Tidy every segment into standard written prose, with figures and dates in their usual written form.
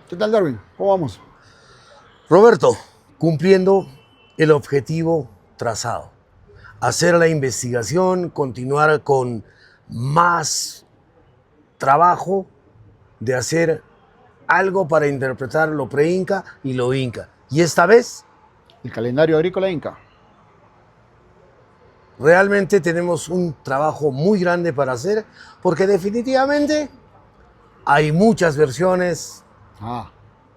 ¿Qué tal, Darwin? ¿Cómo vamos? Roberto, cumpliendo el objetivo trazado, hacer la investigación, continuar con más trabajo de hacer algo para interpretar lo pre-inca y lo inca. Y esta vez El calendario agrícola inca. realmente tenemos un trabajo muy grande para hacer porque definitivamente hay muchas versiones Ah,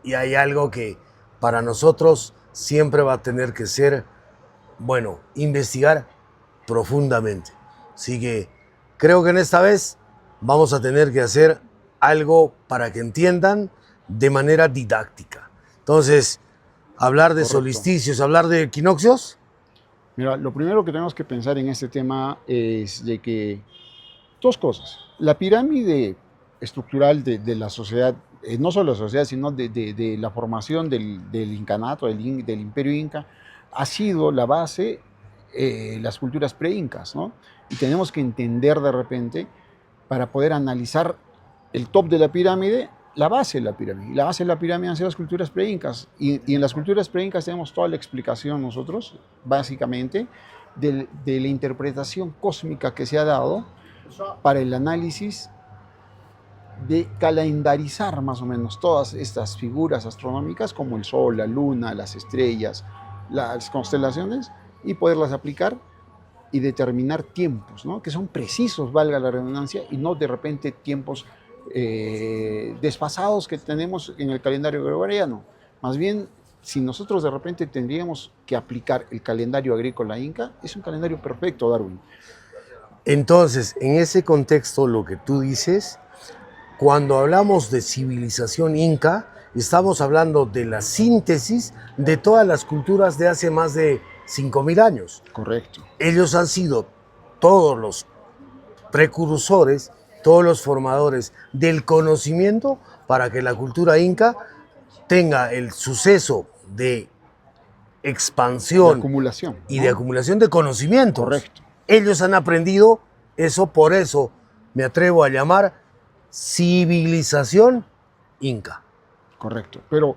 y hay algo que para nosotros siempre va a tener que ser, bueno, investigar profundamente. Así que creo que en esta vez vamos a tener que hacer algo para que entiendan de manera didáctica. Entonces, hablar de correcto. solsticios, hablar de equinoccios. Mira, lo primero que tenemos que pensar en este tema es de que dos cosas. La pirámide estructural de la sociedad, no solo la sociedad, sino de la formación del incanato, del imperio inca, ha sido la base las culturas pre-incas, ¿no? Y tenemos que entender de repente, para poder analizar el top de la pirámide, la base de la pirámide. La base de la pirámide han sido las culturas pre-incas. Y en las culturas pre-incas tenemos toda la explicación nosotros, básicamente, de la interpretación cósmica que se ha dado para el análisis de calendarizar más o menos todas estas figuras astronómicas como el Sol, la Luna, las estrellas, las constelaciones y poderlas aplicar y determinar tiempos, ¿no? Que son precisos, valga la redundancia, y no de repente tiempos desfasados que tenemos en el calendario gregoriano. Más bien, si nosotros de repente tendríamos que aplicar el calendario agrícola inca, es un calendario perfecto, Darwin. Entonces, en ese contexto, lo que tú dices, cuando hablamos de civilización inca, estamos hablando de la síntesis de todas las culturas de hace más de 5.000 años. Correcto. Ellos han sido todos los precursores, todos los formadores del conocimiento para que la cultura inca tenga el suceso de De expansión acumulación, y de ¿no? acumulación de conocimientos. Correcto. Ellos han aprendido eso, por eso me atrevo a llamar civilización inca. Correcto. Pero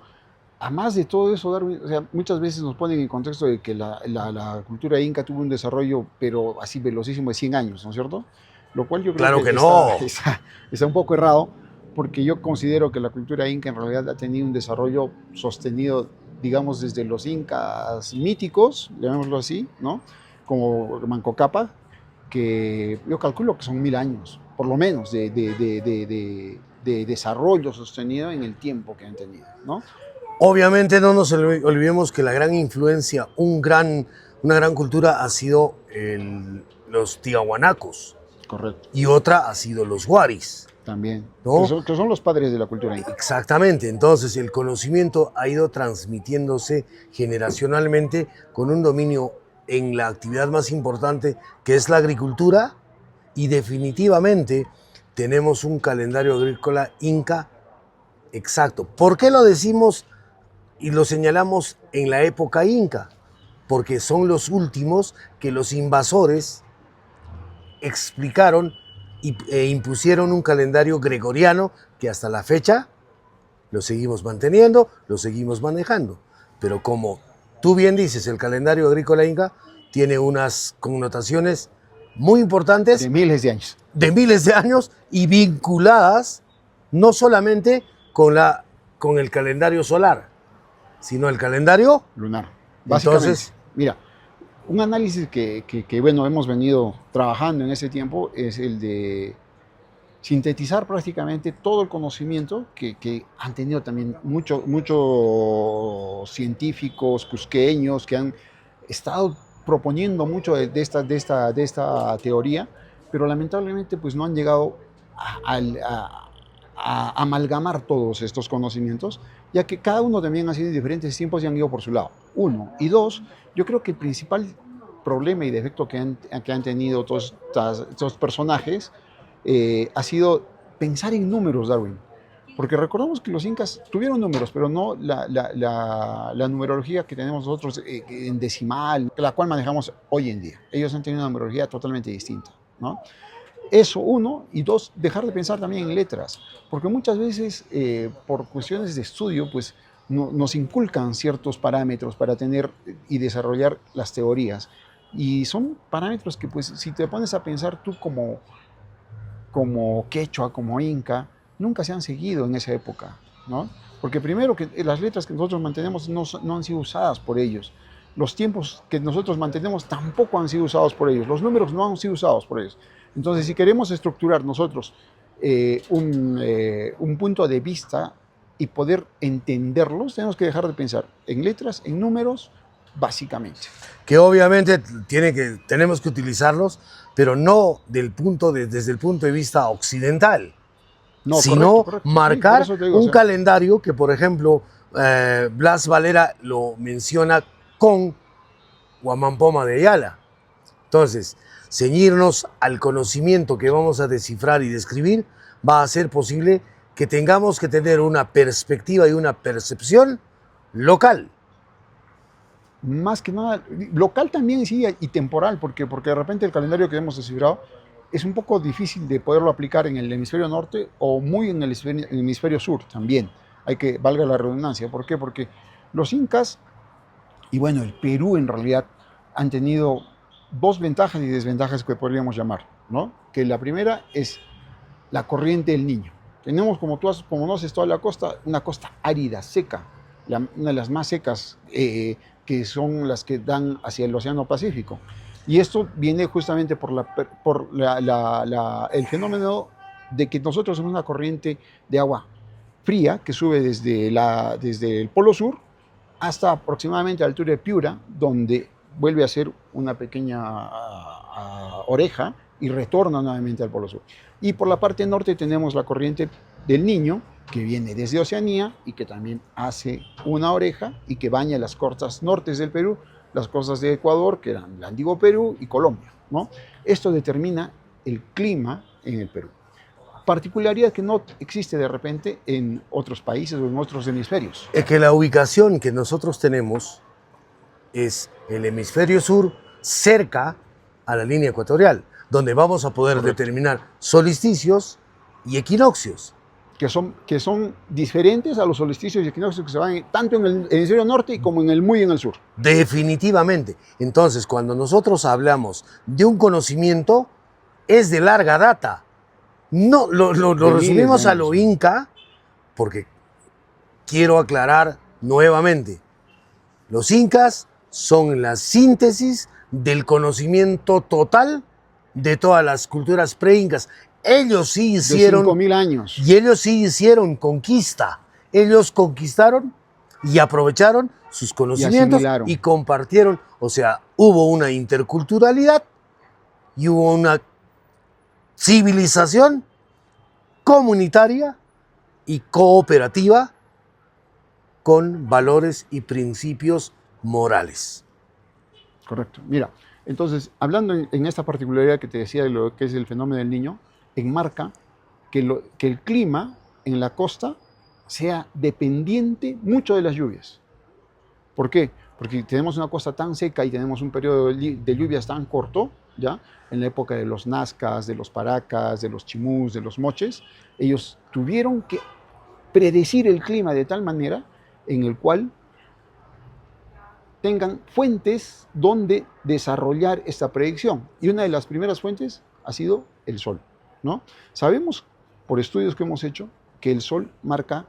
a más de todo eso, Darwin, o sea, muchas veces nos ponen en contexto de que la cultura inca tuvo un desarrollo, pero así velocísimo de 100 años, ¿no es cierto? Lo cual yo creo Claro que que no. está un poco errado, porque yo considero que la cultura inca en realidad ha tenido un desarrollo sostenido, digamos, desde los incas míticos, llamémoslo así, ¿no? Como Manco Cápac, que yo calculo que son 1000 años, por lo menos, de desarrollo sostenido en el tiempo que han tenido, ¿no? Obviamente no nos olvidemos que la gran influencia, una gran cultura ha sido los tiahuanacos Correcto, y otra ha sido los huaris, también. ¿no? Que son los padres de la cultura inca. Exactamente, entonces el conocimiento ha ido transmitiéndose generacionalmente con un dominio en la actividad más importante que es la agricultura y definitivamente tenemos un calendario agrícola inca exacto. ¿Por qué lo decimos y lo señalamos en la época inca? Porque son los últimos que los invasores explicaron e impusieron un calendario gregoriano que hasta la fecha lo seguimos manteniendo, lo seguimos manejando. Pero como tú bien dices, el calendario agrícola inca tiene unas connotaciones muy De importantes miles de años. de miles de años y vinculadas no solamente con el calendario solar, sino el calendario. Lunar, básicamente. Entonces, Mira, un análisis bueno, hemos venido trabajando en ese tiempo es el de sintetizar prácticamente todo el conocimiento que han tenido también muchos científicos cusqueños que han estado proponiendo mucho de esta teoría, pero lamentablemente pues no han llegado a amalgamar todos estos conocimientos, ya que cada uno también ha sido en diferentes tiempos y han ido por su lado. Uno. Y dos, yo creo que el principal problema y defecto que han tenido todos estos personajes ha sido pensar en números, Darwin. Porque recordamos que los incas tuvieron números, pero no la numerología que tenemos nosotros en decimal, la cual manejamos hoy en día. Ellos han tenido una numerología totalmente distinta, ¿no? Eso, uno, y dos, dejar de pensar también en letras, porque muchas veces por cuestiones de estudio, pues nos inculcan ciertos parámetros para tener y desarrollar las teorías, y son parámetros que pues si te pones a pensar tú como quechua, como inca, nunca se han seguido en esa época, ¿no? Porque primero que las letras que nosotros mantenemos no han sido usadas por ellos. Los tiempos que nosotros mantenemos tampoco han sido usados por ellos. Los números no han sido usados por ellos. Entonces, si queremos estructurar nosotros un punto de vista y poder entenderlos, tenemos que dejar de pensar en letras, en números, básicamente. Que obviamente tenemos que utilizarlos, pero no desde el punto de vista occidental, No, sino correcto. marcar Sí, digo, un calendario que, por ejemplo, Blas Valera lo menciona con Huamampoma de Ayala. Entonces, ceñirnos al conocimiento que vamos a descifrar y describir va a hacer posible que tengamos que tener una perspectiva y una percepción local. Más que nada, local también sí y temporal, porque de repente el calendario que hemos descifrado es un poco difícil de poderlo aplicar en el hemisferio norte o muy en el hemisferio sur también. Hay que, valga la redundancia. ¿Por qué? Porque los incas y bueno, el Perú en realidad han tenido dos ventajas y desventajas que podríamos llamar, ¿no? Que la primera es la corriente del Niño. Tenemos, como conoces toda la costa, una costa árida, seca, una de las más secas, que son las que dan hacia el Océano Pacífico. Y esto viene justamente por el fenómeno de que nosotros tenemos una corriente de agua fría que sube desde el Polo Sur hasta aproximadamente a la altura de Piura, donde vuelve a ser una pequeña oreja y retorna nuevamente al Polo Sur. Y por la parte norte tenemos la corriente del Niño, que viene desde Oceanía y que también hace una oreja y que baña las costas nortes del Perú, las costas de Ecuador, que eran el antiguo Perú, y Colombia, ¿no? Esto determina el clima en el Perú. Particularidad que no existe de repente en otros países o en otros hemisferios. Es que la ubicación que nosotros tenemos es el hemisferio sur cerca a la línea ecuatorial, donde vamos a poder determinar solsticios y equinoccios. Que son diferentes a los solsticios y equinoccios que se van tanto en el hemisferio norte como en el sur. Definitivamente. Entonces, cuando nosotros hablamos de un conocimiento, es de larga data. No, lo resumimos a lo inca, porque quiero aclarar nuevamente, los incas son la síntesis del conocimiento total de todas las culturas pre-incas. Ellos sí hicieron... De 5.000 años. Y ellos sí hicieron conquista. Ellos conquistaron y aprovecharon sus conocimientos y compartieron. O sea, hubo una interculturalidad y hubo una civilización comunitaria y cooperativa con valores y principios morales. Correcto. Mira, entonces, hablando en esta particularidad que te decía de lo que es el fenómeno del Niño, enmarca que el clima en la costa sea dependiente mucho de las lluvias. ¿Por qué? Porque tenemos una costa tan seca y tenemos un periodo de lluvias tan corto, ¿ya? En la época de los nazcas, de los paracas, de los chimús, de los moches, ellos tuvieron que predecir el clima de tal manera en el cual tengan fuentes donde desarrollar esta predicción. Y una de las primeras fuentes ha sido el sol, ¿no? Sabemos, por estudios que hemos hecho, que el sol marca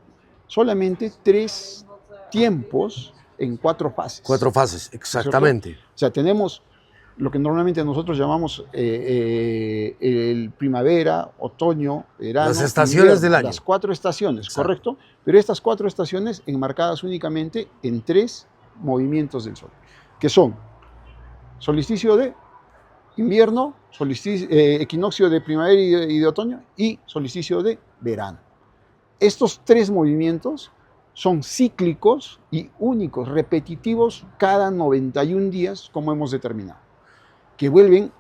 solamente 3 tiempos en 4 fases. 4 fases, exactamente. ¿Cierto? O sea, tenemos lo que normalmente nosotros llamamos el primavera, otoño, verano, las estaciones invierno, del año. Las 4 estaciones, exacto, ¿correcto? Pero estas 4 estaciones enmarcadas únicamente en 3 movimientos del sol, que son solsticio de invierno, equinoccio de primavera y de otoño y solsticio de verano. Estos 3 movimientos son cíclicos y únicos, repetitivos cada 91 días, como hemos determinado, que vuelven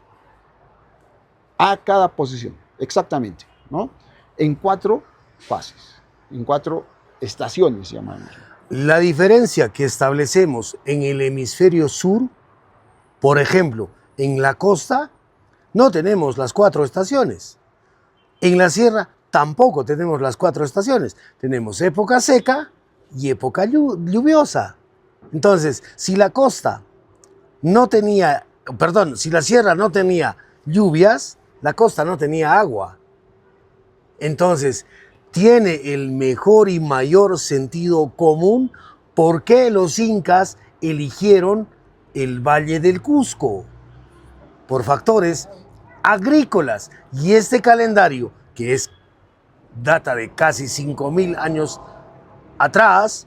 a cada posición, exactamente, ¿no? En 4 fases, en 4 estaciones, llamamos. La diferencia que establecemos en el hemisferio sur, por ejemplo, en la costa, no tenemos las 4 estaciones. En la sierra tampoco tenemos las 4 estaciones. Tenemos época seca y época lluviosa. Entonces, si la costa no tenía, perdón, si la sierra no tenía lluvias, la costa no tenía agua. Entonces, tiene el mejor y mayor sentido común por qué los incas eligieron el Valle del Cusco, por factores agrícolas. Y este calendario, que data de casi 5.000 años atrás,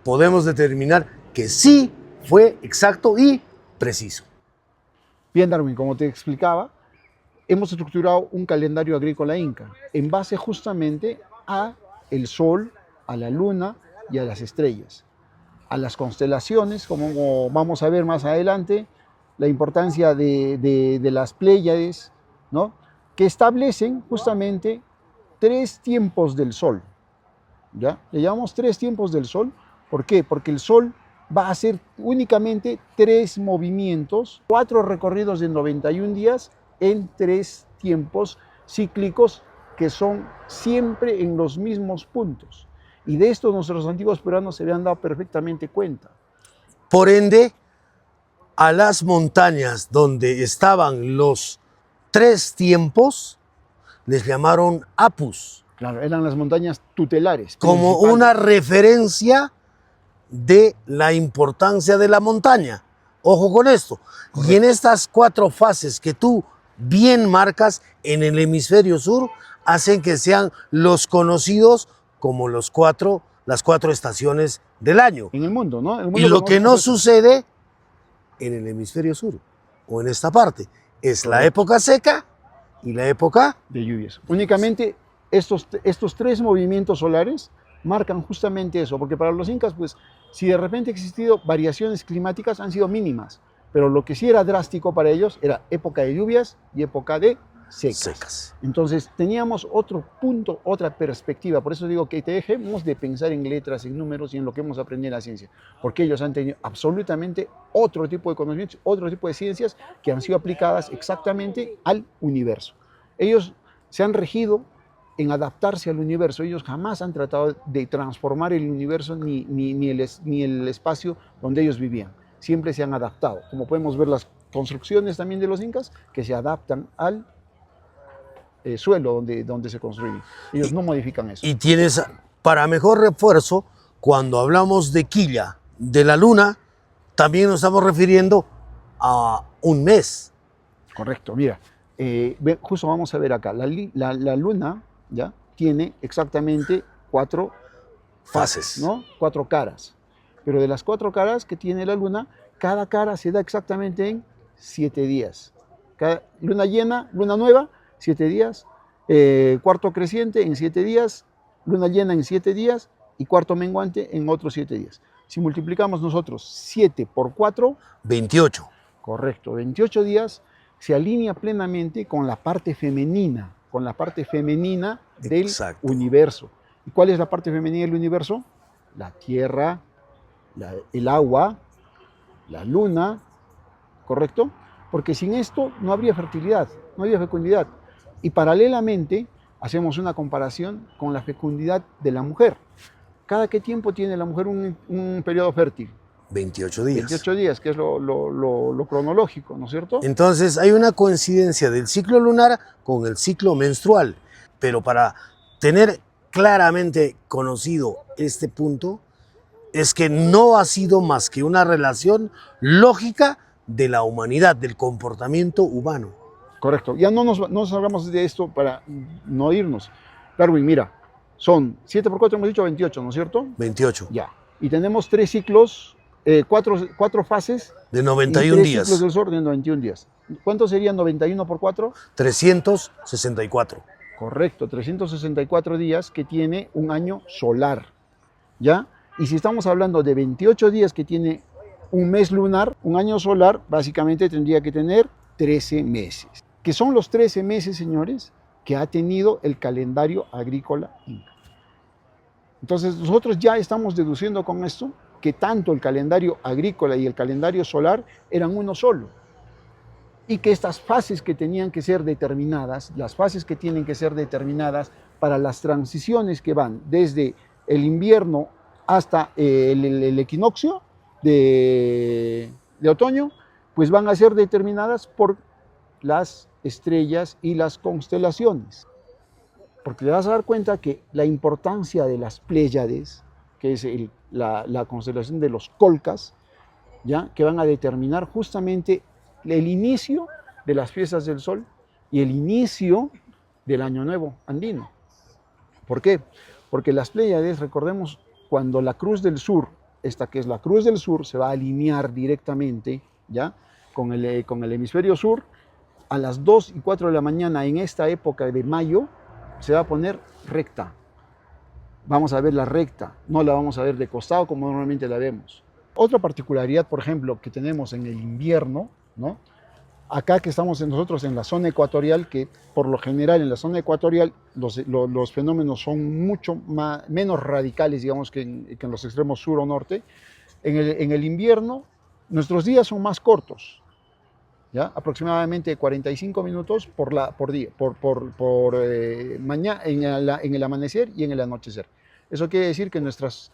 podemos determinar que sí fue exacto y preciso. Bien, Darwin, como te explicaba, hemos estructurado un calendario agrícola inca en base justamente a el sol, a la luna y a las estrellas, a las constelaciones, como vamos a ver más adelante, la importancia de las Pléyades, ¿no? Que establecen justamente 3 tiempos del sol. ¿Ya? Le llamamos 3 tiempos del sol. ¿Por qué? Porque el sol va a hacer únicamente 3 movimientos, 4 recorridos de 91 días en 3 tiempos cíclicos que son siempre en los mismos puntos. Y de esto nuestros antiguos peruanos se habían dado perfectamente cuenta. Por ende, a las montañas donde estaban los 3 tiempos les llamaron apus. Claro, eran las montañas tutelares. Como una referencia de la importancia de la montaña. Ojo con esto. Correcto. Y en estas 4 fases que tú bien marcas en el hemisferio sur, hacen que sean los conocidos como las 4 estaciones del año. En el mundo, ¿no? El mundo y lo que no sucede en el hemisferio sur, o en esta parte, es la época seca y la época de lluvias. Únicamente estos 3 movimientos solares marcan justamente eso, porque para los incas, pues, si de repente han existido variaciones climáticas, han sido mínimas, pero lo que sí era drástico para ellos era época de lluvias y época de secas. Entonces teníamos otro punto, otra perspectiva. Por eso digo que dejemos de pensar en letras, en números y en lo que hemos aprendido en la ciencia, porque ellos han tenido absolutamente otro tipo de conocimientos, otro tipo de ciencias que han sido aplicadas exactamente al universo. Ellos se han regido en adaptarse al universo. Ellos jamás han tratado de transformar el universo ni el espacio donde ellos vivían. Siempre se han adaptado. Como podemos ver las construcciones también de los incas, que se adaptan al suelo donde se construyen. Ellos no modifican eso. Y tienes, para mejor refuerzo, cuando hablamos de quilla, de la luna, también nos estamos refiriendo a un mes. Correcto, mira, justo vamos a ver acá, la luna, ¿ya? Tiene exactamente 4 fases, ¿no? 4 caras. Pero de las 4 caras que tiene la luna, cada cara se da exactamente en 7 días. Cada luna llena, luna nueva, 7 días, cuarto creciente en 7 días, luna llena en 7 días y cuarto menguante en otros 7 días. Si multiplicamos nosotros 7 por 4... 28. Correcto, 28 días se alinea plenamente con la parte femenina, del universo. ¿Y cuál es la parte femenina del universo? La tierra, el agua, la luna, ¿correcto? Porque sin esto no habría fertilidad, no habría fecundidad. Y paralelamente hacemos una comparación con la fecundidad de la mujer. ¿Cada qué tiempo tiene la mujer un periodo fértil? 28 días. 28 días, que es lo cronológico, ¿no es cierto? Entonces hay una coincidencia del ciclo lunar con el ciclo menstrual. Pero para tener claramente conocido este punto, es que no ha sido más que una relación lógica de la humanidad, del comportamiento humano. Correcto. Ya no nos hablamos de esto para no irnos. Darwin, mira, son 7 por 4, hemos dicho 28, ¿no es cierto? 28. Ya. Y tenemos 3 ciclos, 4 fases. De 91 días. 3 ciclos del sol de 91 días. ¿Cuánto sería 91 por 4? 364. Correcto, 364 días que tiene un año solar, ¿ya? Y si estamos hablando de 28 días que tiene un mes lunar, un año solar básicamente tendría que tener 13 meses. Que son los 13 meses, señores, que ha tenido el calendario agrícola inca. Entonces nosotros ya estamos deduciendo con esto que tanto el calendario agrícola y el calendario solar eran uno solo. y que estas fases que tenían que ser determinadas, las fases que tienen que ser determinadas para las transiciones que van desde el invierno hasta el equinoccio de otoño, pues van a ser determinadas por las estrellas y las constelaciones. Porque te vas a dar cuenta que la importancia de las Pléyades, que es la constelación de los Colcas, ¿ya? Que van a determinar justamente el inicio de las fiestas del Sol y el inicio del Año Nuevo andino. ¿Por qué? Porque las Pléyades, recordemos, cuando la Cruz del Sur, esta que es la Cruz del Sur, se va a alinear directamente, ¿ya? Con el hemisferio sur, a las 2 y 4 de la mañana en esta época de mayo, se va a poner recta. Vamos a ver la recta, no la vamos a ver de costado como normalmente la vemos. Otra particularidad, por ejemplo, que tenemos en el invierno, ¿no? Acá que estamos nosotros en la zona ecuatorial, que por lo general en la zona ecuatorial los fenómenos son mucho menos radicales, digamos, que en los extremos sur o norte. En el invierno nuestros días son más cortos, ¿ya? Aproximadamente 45 minutos por día, mañana, en el amanecer y en el anochecer. Eso quiere decir que nuestros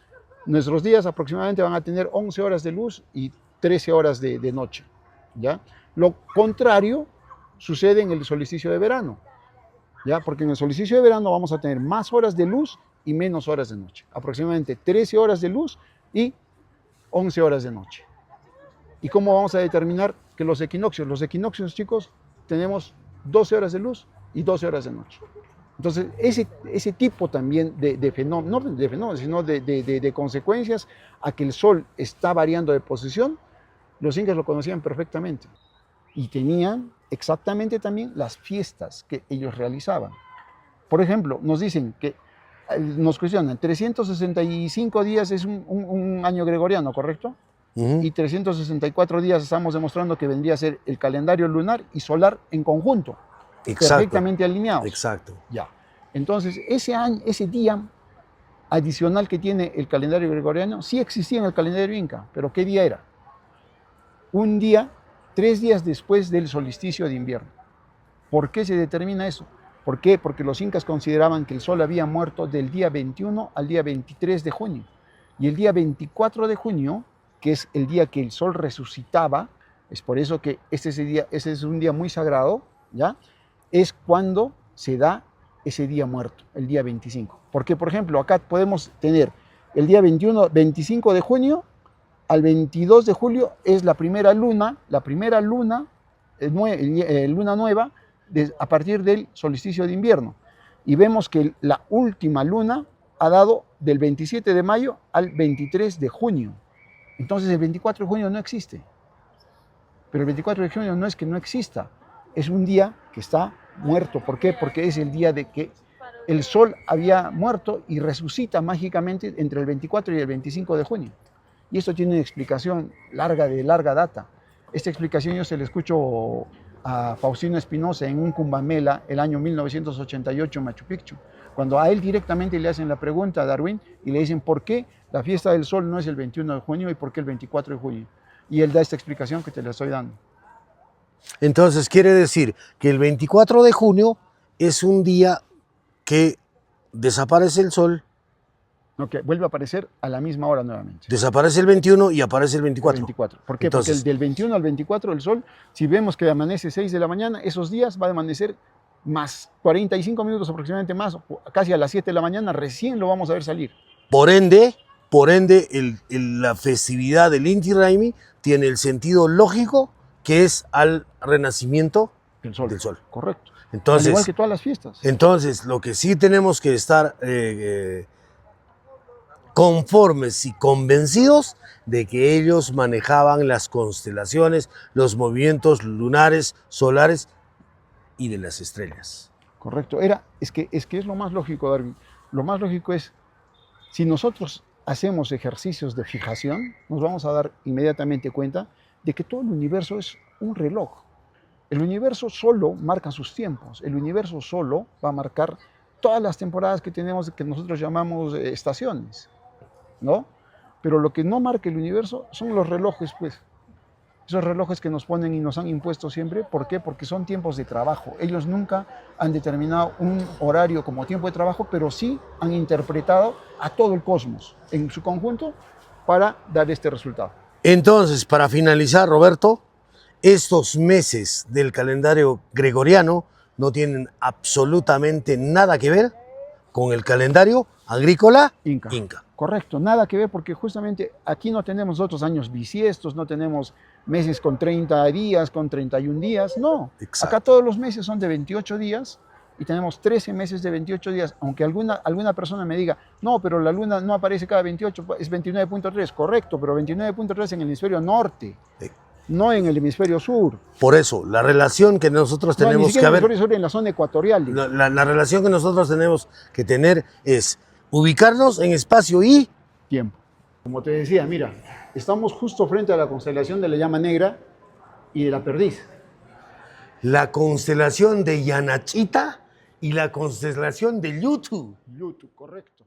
días aproximadamente van a tener 11 horas de luz y 13 horas de noche, ¿ya? Lo contrario sucede en el solsticio de verano, ¿ya? Porque en el solsticio de verano vamos a tener más horas de luz y menos horas de noche. Aproximadamente 13 horas de luz y 11 horas de noche. ¿Y cómo vamos a determinar que los equinoccios? Los equinoccios, chicos, tenemos 12 horas de luz y 12 horas de noche. Entonces, ese tipo también de fenómenos, no de fenómenos, sino de consecuencias a que el Sol está variando de posición, los incas lo conocían perfectamente. Y tenían exactamente también las fiestas que ellos realizaban. Por ejemplo, nos dicen que, nos cuestionan, 365 días es un año gregoriano, ¿correcto? Y 364 días estamos demostrando que vendría a ser el calendario lunar y solar en conjunto. Exacto. Perfectamente alineados. Exacto. Ya. Entonces, ese día adicional que tiene el calendario gregoriano sí existía en el calendario inca, pero ¿qué día era? Un día, 3 días después del solsticio de invierno. ¿Por qué se determina eso? ¿Por qué? Porque los incas consideraban que el sol había muerto del día 21 al día 23 de junio. Y el día 24 de junio, que es el día que el sol resucitaba, es por eso que ese es un día muy sagrado, ¿ya? Es cuando se da ese día muerto, el día 25. Porque, por ejemplo, acá podemos tener el día 25 de junio al 22 de julio es la primera luna nueva a partir del solsticio de invierno. Y vemos que la última luna ha dado del 27 de mayo al 23 de junio. Entonces el 24 de junio no existe. Pero el 24 de junio no es que no exista, es un día que está muerto. ¿Por qué? Porque es el día de que el sol había muerto y resucita mágicamente entre el 24 y el 25 de junio. Y esto tiene una explicación de larga data. Esta explicación yo se la escucho a Faustino Espinosa en un Cumbamela el año 1988 en Machu Picchu, cuando a él directamente le hacen la pregunta a Darwin y le dicen ¿por qué la fiesta del sol no es el 21 de junio y por qué el 24 de junio? Y él da esta explicación que te la estoy dando. Entonces quiere decir que el 24 de junio es un día que desaparece el sol. No, que vuelve a aparecer a la misma hora nuevamente. Desaparece el 21 y aparece el 24. ¿Por qué? Entonces, porque del 21 al 24 el sol, si vemos que amanece 6 de la mañana, esos días va a amanecer más 45 minutos aproximadamente más, casi a las 7 de la mañana, recién lo vamos a ver salir. Por ende la festividad del Inti Raymi tiene el sentido lógico que es al renacimiento del sol. Correcto. Entonces, al igual que todas las fiestas. Entonces, lo que sí tenemos que estar conformes y convencidos de que ellos manejaban las constelaciones, los movimientos lunares, solares y de las estrellas. Correcto. Es que es lo más lógico, Darwin. Lo más lógico es, si nosotros hacemos ejercicios de fijación, nos vamos a dar inmediatamente cuenta de que todo el universo es un reloj. El universo solo marca sus tiempos. El universo solo va a marcar todas las temporadas que tenemos, que nosotros llamamos estaciones, ¿no? Pero lo que no marca el universo son los relojes, pues. Esos relojes que nos ponen y nos han impuesto siempre, ¿por qué? Porque son tiempos de trabajo. Ellos nunca han determinado un horario como tiempo de trabajo, pero sí han interpretado a todo el cosmos en su conjunto para dar este resultado. Entonces, para finalizar, Roberto, estos meses del calendario gregoriano no tienen absolutamente nada que ver con el calendario agrícola Inca. Correcto, nada que ver porque justamente aquí no tenemos otros años bisiestos, no tenemos meses con 30 días, con 31 días, no. Exacto. Acá todos los meses son de 28 días y tenemos 13 meses de 28 días, aunque alguna persona me diga, no, pero la luna no aparece cada 28, es 29.3, correcto, pero 29.3 en el hemisferio norte. Sí. No en el hemisferio sur. Por eso, la relación que nosotros tenemos que haber... en el hemisferio sur, en la zona ecuatorial. La relación que nosotros tenemos que tener es ubicarnos en espacio y tiempo. Como te decía, mira, estamos justo frente a la constelación de la Llama Negra y de la Perdiz. La constelación de Yanachita y la constelación de Yutu. Yutu, correcto.